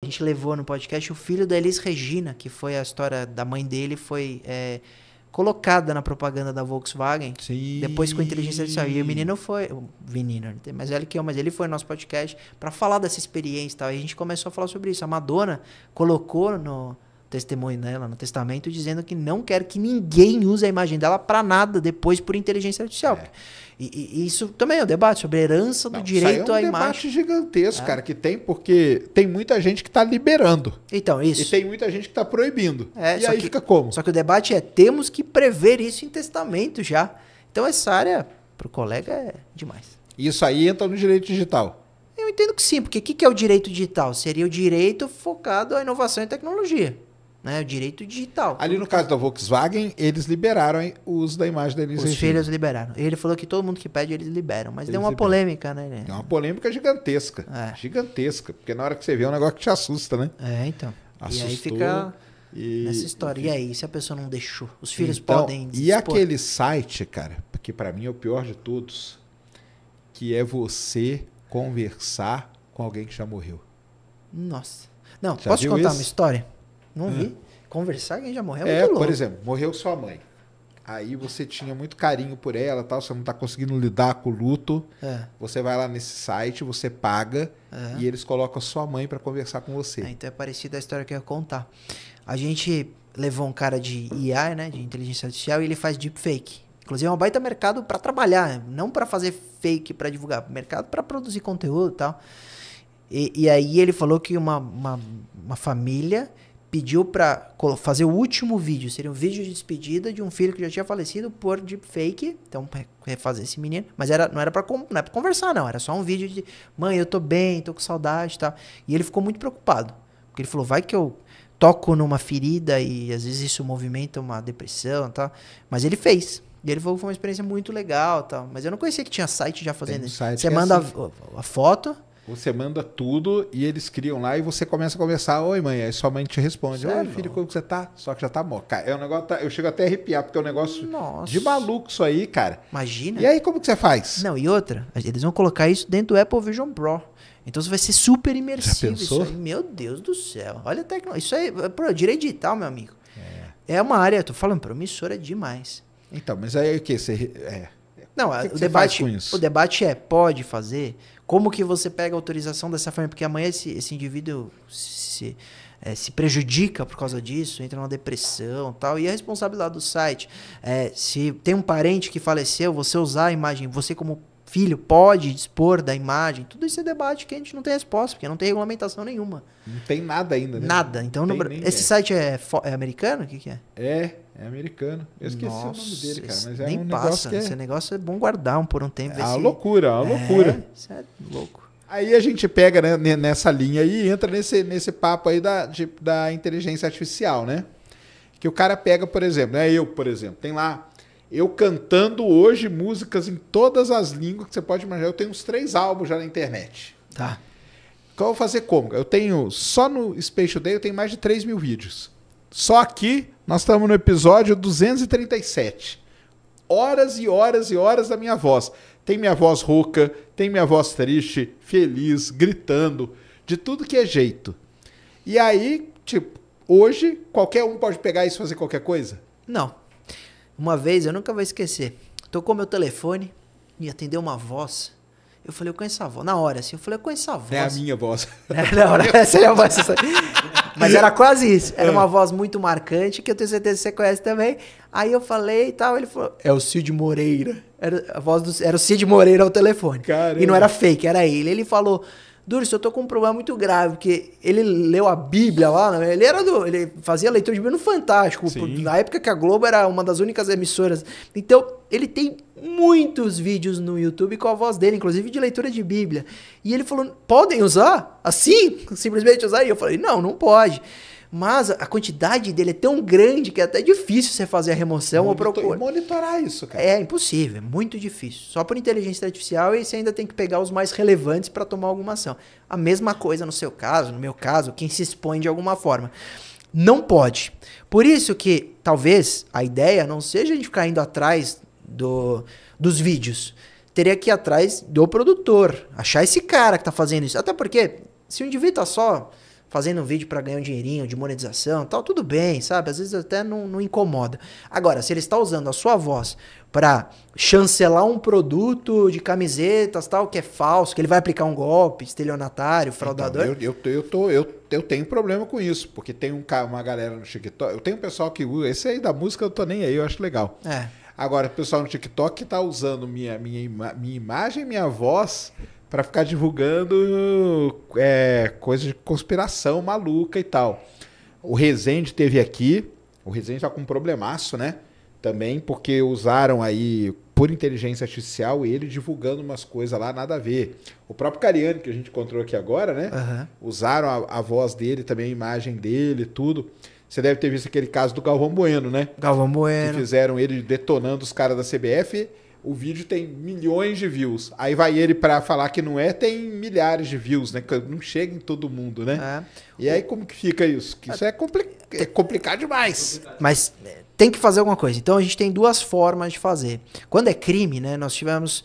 gente levou no podcast o filho da Elis Regina, que foi a história da mãe dele, foi colocada na propaganda da Volkswagen. Sim. Depois com a inteligência artificial. E o menino foi... O menino, ele tem mais velho que eu, mas ele foi no nosso podcast para falar dessa experiência e tal. E a gente começou a falar sobre isso. A Madonna colocou no testemunho dela, no testamento, dizendo que não quer que ninguém use a imagem dela para nada depois por inteligência artificial. E isso também é um debate sobre a herança do direito à imagem. É um debate gigantesco, cara, que tem, porque tem muita gente que está liberando. Então, isso. E tem muita gente que está proibindo. E só aí fica como? Só que o debate é, temos que prever isso em testamento já. Então essa área, pro colega, é demais. Isso aí entra no direito digital. Eu entendo que sim, porque o que é o direito digital? Seria o direito focado à inovação e tecnologia. Né? O direito digital. Ali no caso da Volkswagen, eles liberaram o uso da imagem da Elis Regina. Os filhos liberaram. Ele falou que todo mundo que pede, eles liberam. Mas deu uma polêmica, né? É uma polêmica gigantesca. Gigantesca. Porque na hora que você vê é um negócio que te assusta, né? Então. Assustou, e aí fica nessa história. E aí, se a pessoa não deixou? Os filhos podem dispor. E aquele site, cara, que pra mim é o pior de todos, que é você conversar com alguém que já morreu. Nossa. Não, Já posso te viu contar isso? uma história? Não vi. Conversar com quem já morreu é muito louco. Por exemplo, morreu sua mãe. Aí você tinha muito carinho por ela, tal, você não tá conseguindo lidar com o luto. Você vai lá nesse site, você paga e eles colocam a sua mãe para conversar com você. Então é parecido a história que eu ia contar. A gente levou um cara de IA, né, de inteligência artificial, e ele faz deepfake. Inclusive é um baita mercado para trabalhar, não para fazer fake para divulgar, mercado para produzir conteúdo e tal. E aí ele falou que uma família pediu para fazer o último vídeo. Seria um vídeo de despedida de um filho que já tinha falecido por deepfake. Então, refazer esse menino. Mas não era pra conversar, não. Era só um vídeo de, mãe, eu tô bem, tô com saudade e tal. E ele ficou muito preocupado. Porque ele falou, vai que eu toco numa ferida e às vezes isso movimenta uma depressão e tal. Mas ele fez. E ele falou que foi uma experiência muito legal e tal. Mas eu não conhecia que tinha site já fazendo isso. Você manda a foto... Você manda tudo e eles criam lá e você começa a conversar. Oi, mãe. Aí sua mãe te responde. Oi, filho, como você tá? Só que já tá morto. Cara, é um negócio... Eu chego até a arrepiar, porque é um negócio de maluco isso aí, cara. Imagina. E aí, como que você faz? Não, e outra, eles vão colocar isso dentro do Apple Vision Pro. Então você vai ser super imersivo. Já pensou? Isso aí. Meu Deus do céu. Olha a tecnologia. Isso aí, direito digital, meu amigo. É uma área, eu tô falando, promissora demais. Então, mas aí o que? Não, o debate é, pode fazer? Como que você pega a autorização dessa forma? Porque amanhã esse indivíduo se prejudica por causa disso, entra numa depressão e tal. E a responsabilidade do site, se tem um parente que faleceu, você usar a imagem, você como filho pode dispor da imagem. Tudo isso é debate que a gente não tem resposta, porque não tem regulamentação nenhuma. Não tem nada ainda, né? Nada. Então, esse site é americano? O que é? É americano. Eu esqueci o nome dele, cara. Mas nem um passa. negócio que Esse negócio é bom guardar por um tempo. É uma loucura, uma loucura. Isso é louco. Aí a gente pega, né, nessa linha aí e entra nesse papo aí da inteligência artificial, né? Que o cara pega, por exemplo, né? Por exemplo, tem lá eu cantando hoje músicas em todas as línguas que você pode imaginar. Eu tenho uns 3 álbuns já na internet. Tá. Então eu vou fazer como? Eu tenho, só no Spatial Day eu tenho mais de 3 mil vídeos. Só aqui nós estamos no episódio 237. Horas e horas e horas da minha voz. Tem minha voz rouca, tem minha voz triste, feliz, gritando, de tudo que é jeito. E aí, tipo, hoje qualquer um pode pegar isso e fazer qualquer coisa? Não. Uma vez, eu nunca vou esquecer, tocou meu telefone e atendeu uma voz. Eu falei, eu conheço a voz. Na hora, assim, eu falei, eu conheço a voz. É a minha voz. Na hora, essa é a voz. Mas era quase isso. Era uma voz muito marcante, que eu tenho certeza que você conhece também. Aí eu falei e tal, ele falou, é o Cid Moreira. Era o Cid Moreira ao telefone. Caramba. E não era fake, era ele. Ele falou, Durso, eu tô com um problema muito grave, porque ele leu a Bíblia lá, né? Ele fazia leitura de Bíblia no Fantástico, na época que a Globo era uma das únicas emissoras. Então, ele tem muitos vídeos no YouTube com a voz dele, inclusive de leitura de Bíblia. E ele falou, podem usar? Assim? Simplesmente usar? E eu falei, não pode. Mas a quantidade dele é tão grande que é até difícil você fazer a remoção ou procurar. Monitorar isso, cara. É impossível, é muito difícil. Só por inteligência artificial e você ainda tem que pegar os mais relevantes para tomar alguma ação. A mesma coisa no seu caso, no meu caso, quem se expõe de alguma forma. Não pode. Por isso que talvez a ideia não seja a gente ficar indo atrás dos vídeos. Teria que ir atrás do produtor, achar esse cara que está fazendo isso. Até porque se o indivíduo está só fazendo um vídeo para ganhar um dinheirinho de monetização, tal, tudo bem, sabe? Às vezes até não incomoda. Agora, se ele está usando a sua voz para chancelar um produto de camisetas, tal, que é falso, que ele vai aplicar um golpe, estelionatário, fraudador... Então, eu tenho problema com isso, porque tem uma galera no TikTok, eu tenho um pessoal que usa, esse aí da música eu tô nem aí, eu acho legal. Agora, o pessoal no TikTok que tá usando minha imagem e minha voz para ficar divulgando coisa de conspiração maluca e tal. O Rezende teve aqui, o Rezende tá com um problemaço, né? Também porque usaram aí, por inteligência artificial, ele divulgando umas coisas lá, nada a ver. O próprio Cariani, que a gente encontrou aqui agora, né? Usaram a voz dele, também a imagem dele, tudo. Você deve ter visto aquele caso do Galvão Bueno, né? Galvão Bueno. Que fizeram ele detonando os caras da CBF. O vídeo tem milhões de views. Aí vai ele pra falar que não é, tem milhares de views, né? Não chega em todo mundo, né? E aí como que fica isso? Que isso é complicado demais. Mas tem que fazer alguma coisa. Então a gente tem duas formas de fazer. Quando é crime, né? Nós tivemos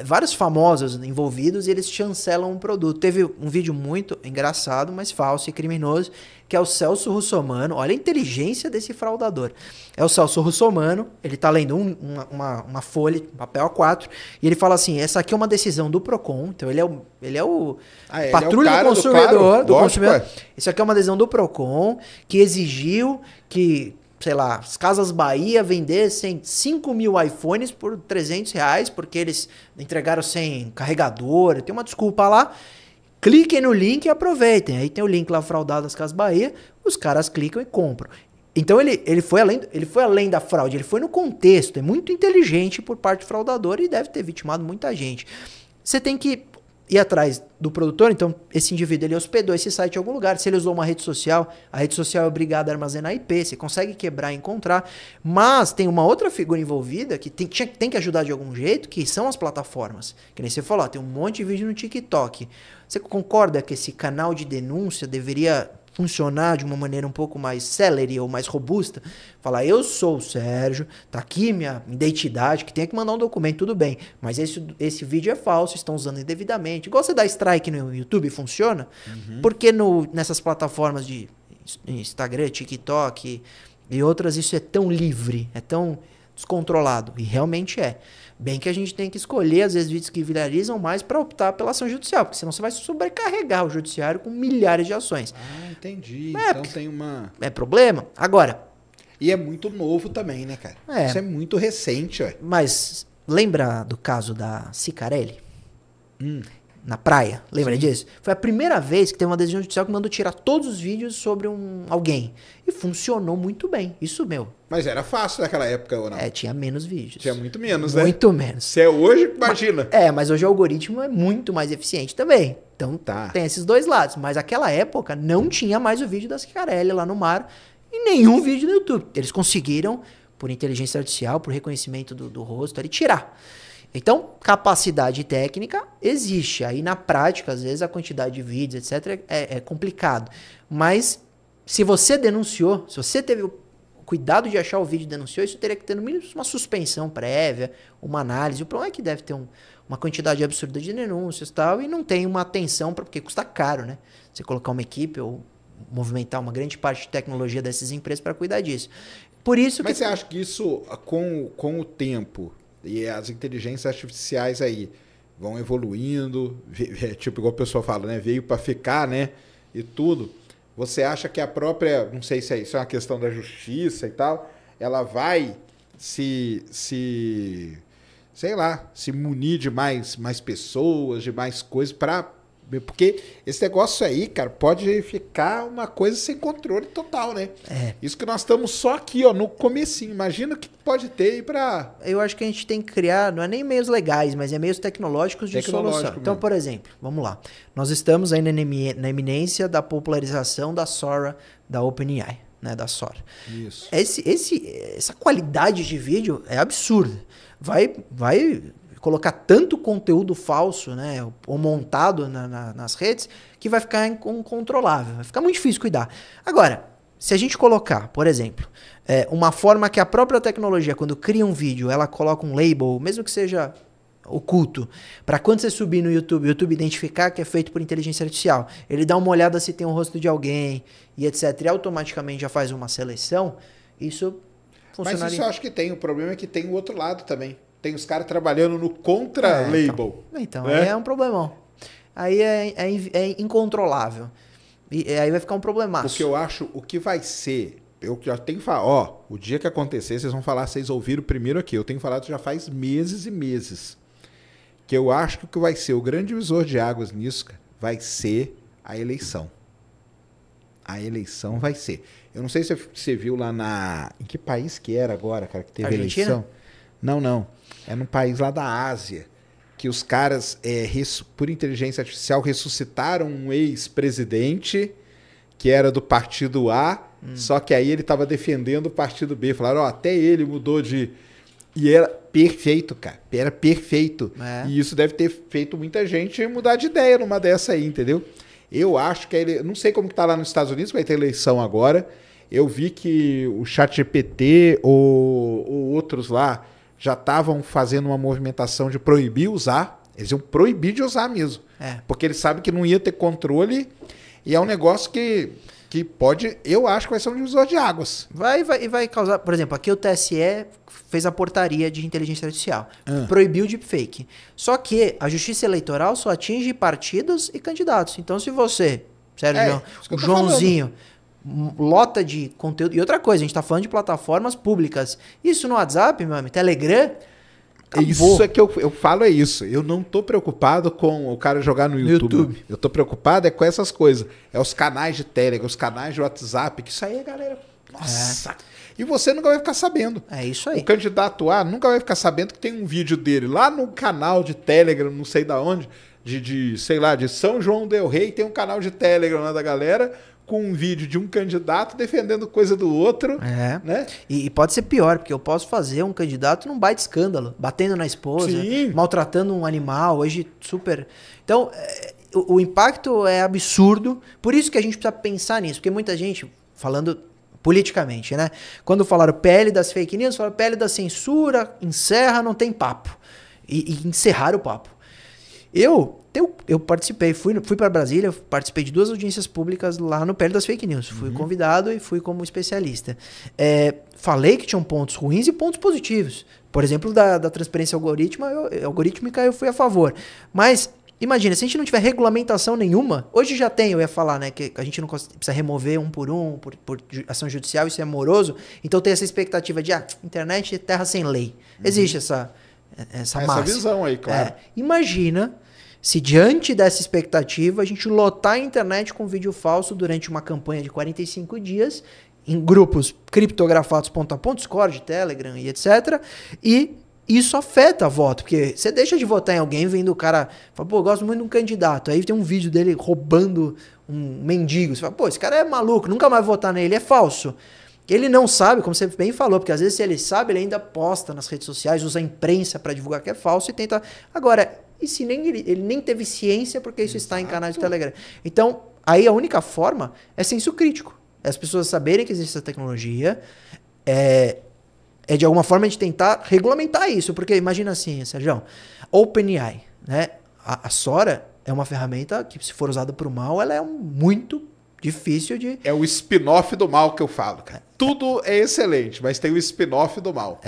vários famosos envolvidos e eles chancelam um produto. Teve um vídeo muito engraçado, mas falso e criminoso, que é o Celso Russomano. Olha a inteligência desse fraudador. É o Celso Russomano, ele tá lendo uma folha, papel A4, e ele fala assim, essa aqui é uma decisão do Procon, então ele é o patrulha do consumidor, do consumidor. Isso aqui é uma decisão do Procon, que exigiu que, sei lá, as Casas Bahia vendessem 5 mil iPhones por R$300, porque eles entregaram sem carregador, tem uma desculpa lá. Cliquem no link e aproveitem. Aí tem o link lá fraudado das Casas Bahia, os caras clicam e compram. Então ele foi além da fraude, ele foi no contexto, é muito inteligente por parte do fraudador e deve ter vitimado muita gente. Você tem que ir atrás do produtor, então esse indivíduo ele hospedou esse site em algum lugar, se ele usou uma rede social, a rede social é obrigada a armazenar IP, você consegue quebrar e encontrar, mas tem uma outra figura envolvida que tem que ajudar de algum jeito, que são as plataformas, que nem você falou, tem um monte de vídeo no TikTok. Você concorda que esse canal de denúncia deveria funcionar de uma maneira um pouco mais célere ou mais robusta? Falar, eu sou o Sérgio, tá aqui minha identidade, que tem que mandar um documento, tudo bem, mas esse vídeo é falso, estão usando indevidamente. Igual você dá strike no YouTube, funciona? Porque nessas plataformas de Instagram, TikTok e outras, isso é tão livre, é tão descontrolado, e realmente é. Bem que a gente tem que escolher, às vezes, vídeos que viralizam mais para optar pela ação judicial, porque senão você vai sobrecarregar o judiciário com milhares de ações. Ah, entendi. Então tem uma... É problema. Agora... E é muito novo também, né, cara? Isso é muito recente, ué. Mas lembra do caso da Cicarelli? Na praia, lembra disso? Foi a primeira vez que teve uma decisão judicial que mandou tirar todos os vídeos sobre alguém. E funcionou muito bem. Isso, Mas era fácil naquela época, ou não? Tinha menos vídeos. Tinha muito menos, né? Muito menos. Se é hoje, imagina. Mas hoje o algoritmo é muito mais eficiente também. Então tem esses dois lados. Mas naquela época não tinha mais o vídeo da Cicarelli lá no mar e nenhum vídeo no YouTube. Eles conseguiram, por inteligência artificial, por reconhecimento do rosto, ali tirar. Então, capacidade técnica existe. Aí, na prática, às vezes, a quantidade de vídeos, etc., é complicado. Mas, se você denunciou, se você teve o cuidado de achar o vídeo e denunciou, isso teria que ter, no mínimo, uma suspensão prévia, uma análise. O problema é que deve ter uma quantidade absurda de denúncias e tal, e não tem uma atenção, porque custa caro, né? Você colocar uma equipe ou movimentar uma grande parte de tecnologia dessas empresas para cuidar disso. Por isso Mas você acha que isso, com o tempo... E as inteligências artificiais aí vão evoluindo, tipo, igual o pessoal fala, né? Veio para ficar, né? E tudo. Você acha que a própria, não sei se isso é uma questão da justiça e tal, ela vai sei lá, se munir de mais pessoas, de mais coisas para... Porque esse negócio aí, cara, pode ficar uma coisa sem controle total, né? Isso que nós estamos só aqui, ó, no comecinho. Imagina o que pode ter aí pra... Eu acho que a gente tem que criar, não é nem meios legais, mas é meios tecnológicos de solução. Então, por exemplo, vamos lá. Nós estamos aí na iminência da popularização da Sora, da OpenAI, né? Da Sora. Isso. Essa qualidade de vídeo é absurda. Vai colocar tanto conteúdo falso, né, ou montado nas redes, que vai ficar incontrolável, vai ficar muito difícil cuidar. Agora, se a gente colocar, por exemplo, uma forma que a própria tecnologia, quando cria um vídeo, ela coloca um label, mesmo que seja oculto. Para quando você subir no YouTube, o YouTube identificar que é feito por inteligência artificial, ele dá uma olhada se tem o rosto de alguém e etc. E automaticamente já faz uma seleção, isso funcionaria. Mas isso eu acho que tem. O problema é que tem o outro lado também. Tem os caras trabalhando no contra-label. Então né? aí é um problemão. Aí é incontrolável. E aí vai ficar um problemaço. Porque eu acho o que vai ser... Eu já tenho que falar, ó, o dia que acontecer, vocês vão falar, vocês ouviram primeiro aqui. Eu tenho falado já faz meses e meses. Que eu acho que o que vai ser o grande divisor de águas nisso, cara, vai ser a eleição. A eleição vai ser. Eu não sei se você viu lá na... Em que país que era agora, cara, que teve Argentina? eleição? Não. É num país lá da Ásia. Que os caras, por inteligência artificial, ressuscitaram um ex-presidente que era do partido A, só que aí ele estava defendendo o partido B. Falaram, ó, até ele mudou de... E era perfeito, cara. Era perfeito. E isso deve ter feito muita gente mudar de ideia numa dessa aí, entendeu? Eu acho que ele... Não sei como que tá lá nos Estados Unidos, vai ter eleição agora. Eu vi que o ChatGPT ou outros lá já estavam fazendo uma movimentação de proibir usar. Eles iam proibir de usar mesmo. Porque eles sabem que não ia ter controle. E é um negócio que pode... Eu acho que vai ser um divisor de águas. Vai causar... Por exemplo, aqui o TSE fez a portaria de inteligência artificial. Proibiu o deepfake. Só que a justiça eleitoral só atinge partidos e candidatos. Então, se você, Sérgio, o Joãozinho, lota de conteúdo... E outra coisa, a gente está falando de plataformas públicas. Isso no WhatsApp, meu amigo, Telegram... Acabou. Isso é que eu falo, é isso. Eu não tô preocupado com o cara jogar no YouTube. Eu tô preocupado com essas coisas. É os canais de Telegram, os canais de WhatsApp, que isso aí, galera... Nossa! E você nunca vai ficar sabendo. É isso aí. O candidato A nunca vai ficar sabendo que tem um vídeo dele lá no canal de Telegram, não sei da onde, sei lá, de São João del Rei, tem um canal de Telegram lá da galera... com um vídeo de um candidato defendendo coisa do outro, né? E pode ser pior, porque eu posso fazer um candidato num baita escândalo, batendo na esposa, maltratando um animal, hoje super... Então, o impacto é absurdo, por isso que a gente precisa pensar nisso, porque muita gente, falando politicamente, né? Quando falaram PL das fake news, falaram PL da censura, encerra, não tem papo. E encerraram o papo. Eu participei, fui para Brasília, participei de 2 audiências públicas lá no PL das fake news. Fui convidado e fui como especialista. Falei que tinham pontos ruins e pontos positivos. Por exemplo, da transparência algorítmica eu fui a favor. Mas, imagina, se a gente não tiver regulamentação nenhuma, hoje já tem, eu ia falar, né, que a gente não precisa remover um por ação judicial, isso é moroso. Então tem essa expectativa de, internet é terra sem lei. Existe essa visão aí, claro. Imagina... Se diante dessa expectativa, a gente lotar a internet com vídeo falso durante uma campanha de 45 dias, em grupos criptografados ponto a ponto, Discord, Telegram e etc. E isso afeta a voto, porque você deixa de votar em alguém vendo o cara, fala, pô, eu gosto muito de um candidato, aí tem um vídeo dele roubando um mendigo, você fala, pô, esse cara é maluco, nunca mais vou votar nele, é falso. Ele não sabe, como você bem falou, porque às vezes se ele sabe, ele ainda posta nas redes sociais, usa a imprensa para divulgar que é falso e tenta... Agora, e se ele nem teve ciência porque isso está em canais de Telegram? Então, aí a única forma é senso crítico. É as pessoas saberem que existe essa tecnologia, de alguma forma a gente tentar regulamentar isso, porque imagina assim, Sérgio, OpenAI, né? A Sora é uma ferramenta que, se for usada para o mal, ela é muito difícil de... É o spin-off do mal que eu falo, cara. Tudo é excelente, mas tem o spin-off do mal.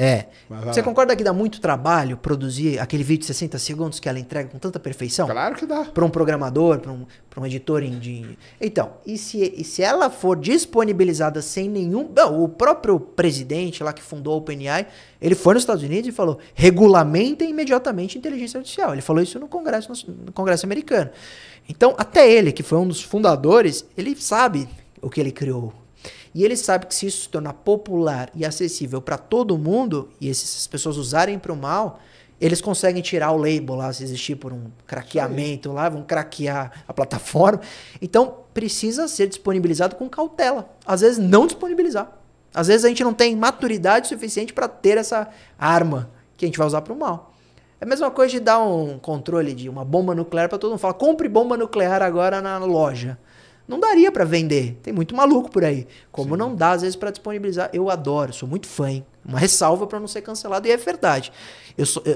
Você concorda que dá muito trabalho produzir aquele vídeo de 60 segundos que ela entrega com tanta perfeição? Claro que dá. Para um programador, para um editor de... Então, e se ela for disponibilizada sem nenhum... Não, o próprio presidente lá que fundou a OpenAI, ele foi nos Estados Unidos e falou, regulamentem imediatamente a inteligência artificial. Ele falou isso no Congresso americano. Então, até ele, que foi um dos fundadores, ele sabe o que ele criou. E ele sabe que se isso se tornar popular e acessível para todo mundo, e essas pessoas usarem para o mal, eles conseguem tirar o label lá, se existir por um craqueamento lá, vão craquear a plataforma. Então, precisa ser disponibilizado com cautela. Às vezes, não disponibilizar. Às vezes, a gente não tem maturidade suficiente para ter essa arma que a gente vai usar para o mal. É a mesma coisa de dar um controle de uma bomba nuclear para todo mundo. Fala, compre bomba nuclear agora na loja. Não daria para vender. Tem muito maluco por aí. Como não dá, às vezes, para disponibilizar. Eu adoro, sou muito fã, hein? Uma ressalva para não ser cancelado. E é verdade.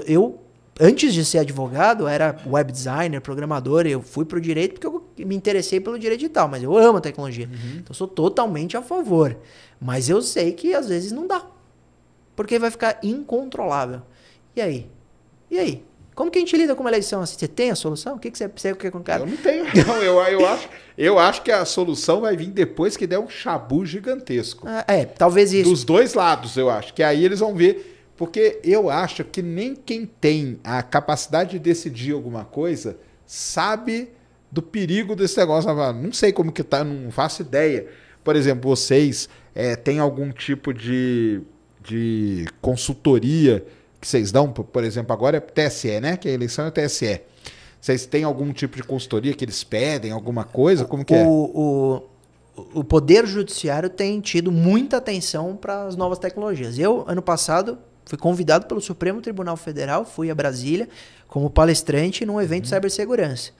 Eu antes de ser advogado, era web designer, programador, eu fui pro direito porque eu me interessei pelo direito digital, mas eu amo a tecnologia. Então eu sou totalmente a favor. Mas eu sei que às vezes não dá. Porque vai ficar incontrolável. E aí? E aí? Como que a gente lida com uma eleição assim? Você tem a solução? O que você quer com o cara? Eu não tenho. Não, eu acho que a solução vai vir depois que der um chabu gigantesco. Talvez isso. Dos dois lados, eu acho. Que aí eles vão ver. Porque eu acho que nem quem tem a capacidade de decidir alguma coisa sabe do perigo desse negócio. Não sei como que tá, não faço ideia. Por exemplo, vocês têm algum tipo de consultoria que vocês dão? Por exemplo, agora é TSE, né? Que a eleição é o TSE. Vocês têm algum tipo de consultoria que eles pedem, alguma coisa? Como que é? O Poder Judiciário tem tido muita atenção para as novas tecnologias. Eu, ano passado, fui convidado pelo Supremo Tribunal Federal, fui a Brasília como palestrante num evento de cibersegurança.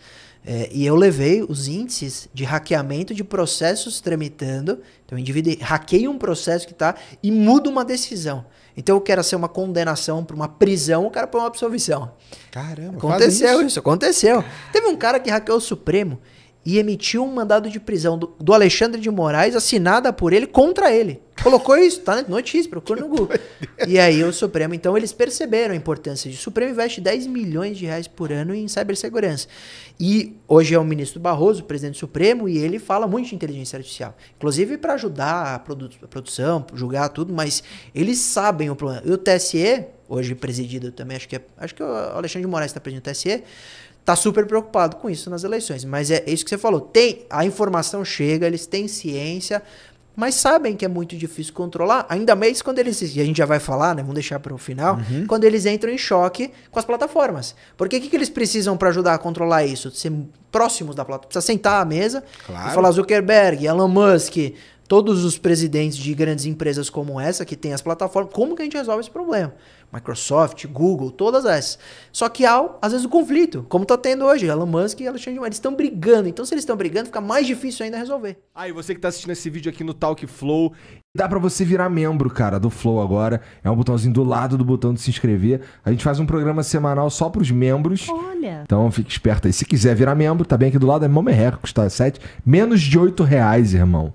E eu levei os índices de hackeamento de processos tramitando. Então, o indivíduo hackeia um processo que está e muda uma decisão. Então, eu quero ser uma condenação para uma prisão, o cara põe uma absolvição. Caramba, aconteceu isso, aconteceu. Teve um cara que hackeou o Supremo e emitiu um mandado de prisão do Alexandre de Moraes, assinada por ele, contra ele. Colocou isso, tá na notícia, procura no Google. E aí o Supremo, então eles perceberam a importância disso. O Supremo investe 10 milhões de reais por ano em cibersegurança. E hoje é o ministro Barroso, o presidente do Supremo, e ele fala muito de inteligência artificial. Inclusive para ajudar a produção, julgar tudo, mas eles sabem o problema. E o TSE, hoje presidido também, acho que o Alexandre de Moraes está presidindo o TSE, tá super preocupado com isso nas eleições. Mas é isso que você falou. A informação chega, eles têm ciência, mas sabem que é muito difícil controlar. Ainda mais quando eles... E a gente já vai falar, né? Vamos deixar para o final. Quando eles entram em choque com as plataformas. Porque o que eles precisam para ajudar a controlar isso? Ser próximos da plataforma. Precisa sentar à mesa e falar Zuckerberg, Elon Musk, todos os presidentes de grandes empresas como essa, que tem as plataformas. Como que a gente resolve esse problema? Microsoft, Google, todas essas. Só que há, às vezes, o conflito, como está tendo hoje. Elon Musk e Alexandre de Moraes, eles estão brigando. Então, se eles estão brigando, fica mais difícil ainda resolver. E você que está assistindo esse vídeo aqui no Talk Flow, dá para você virar membro, cara, do Flow agora. É um botãozinho do lado do botão de se inscrever. A gente faz um programa semanal só para os membros. Olha! Então, fique esperto aí. Se quiser virar membro, tá bem aqui do lado, é mó merreca, custa menos de R$8, irmão.